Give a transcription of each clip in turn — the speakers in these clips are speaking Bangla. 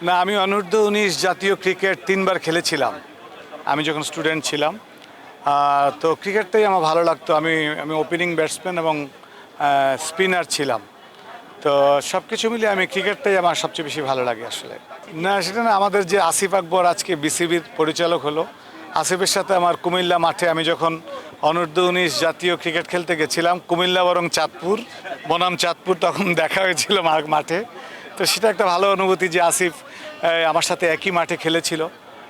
না, আমি অনূর্ধ্ব-19 জাতীয় ক্রিকেট 3 বার খেলেছিলাম আমি যখন স্টুডেন্ট ছিলাম। তো ক্রিকেটটাই আমার ভালো লাগতো। আমি ওপেনিং ব্যাটসম্যান এবং স্পিনার ছিলাম। তো সব কিছু মিলিয়ে আমি ক্রিকেটটাই আমার সবচেয়ে বেশি ভালো লাগে আসলে। না, সেটা না, আমাদের যে আসিফ আকবর আজকে বিসিবির পরিচালক হলো, আসিফের সাথে আমার কুমিল্লা মাঠে আমি যখন অনূর্ধ্ব-19 জাতীয় ক্রিকেট খেলতে গেছিলাম, কুমিল্লা বরং চাঁদপুর বনাম চাঁদপুর, তখন দেখা হয়েছিল মাঠে। তো সেটা একটা ভালো অনুভূতি যে আসিফ আমার সাথে একই মাঠে খেলেছিল।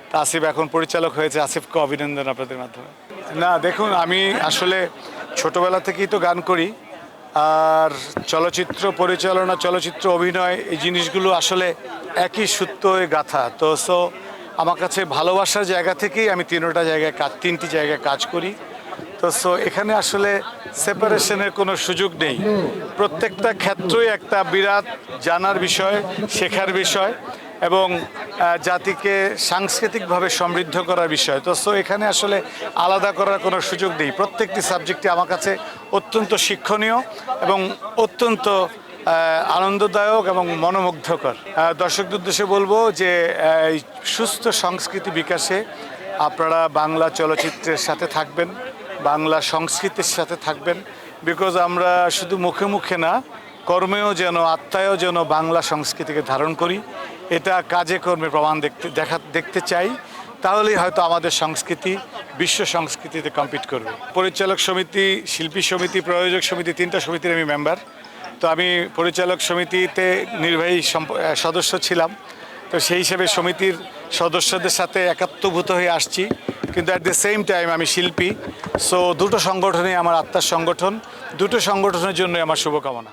তা আসিফ এখন পরিচালক হয়েছে। আসিফকে অভিনন্দন আপনাদের মাধ্যমে। না, দেখুন, আমি আসলে ছোটবেলা থেকেই তো গান করি, আর চলচ্চিত্র পরিচালনা, চলচ্চিত্র অভিনয়, এই জিনিসগুলো আসলে একই সূত্রে গাঁথা। তো আমার কাছে ভালোবাসার জায়গা থেকেই আমি তিনটি জায়গায় কাজ করি। তো এখানে আসলে সেপারেশনের কোনো সুযোগ নেই। প্রত্যেকটা ক্ষেত্রই একটা বিরাট জানার বিষয়, শেখার বিষয় এবং জাতিকে সাংস্কৃতিকভাবে সমৃদ্ধ করার বিষয়। তো এখানে আসলে আলাদা করার কোনো সুযোগ নেই। প্রত্যেকটি সাবজেক্টই আমার কাছে অত্যন্ত শিক্ষণীয় এবং অত্যন্ত আনন্দদায়ক এবং মনোমুগ্ধকর। দর্শকদের উদ্দেশ্যে বলবো যে সুস্থ সংস্কৃতি বিকাশে আপনারা বাংলা চলচ্চিত্রের সাথে থাকবেন, বাংলা সংস্কৃতির সাথে থাকবেন। বিকজ আমরা শুধু মুখে মুখে না, কর্মেও যেন, আত্মায়ও যেন বাংলা সংস্কৃতিকে ধারণ করি, এটা কাজে কর্মে প্রমাণ দেখতে চাই। তাহলেই হয়তো আমাদের সংস্কৃতি বিশ্ব সংস্কৃতিতে কম্পিট করবে। পরিচালক সমিতি, শিল্পী সমিতি, প্রযোজক সমিতি, 3টা সমিতির আমি মেম্বার। তো আমি পরিচালক সমিতিতে নির্বাহী সদস্য ছিলাম। তো সেই হিসেবে সমিতির সদস্যদের সাথে একাত্মভূত হয়ে আসছি, কিন্তু অ্যাট দ্য সেম টাইম আমি শিল্পী। দুটো সংগঠনই আমার আত্মার সংগঠন, দুটো সংগঠনের জন্য আমার শুভকামনা।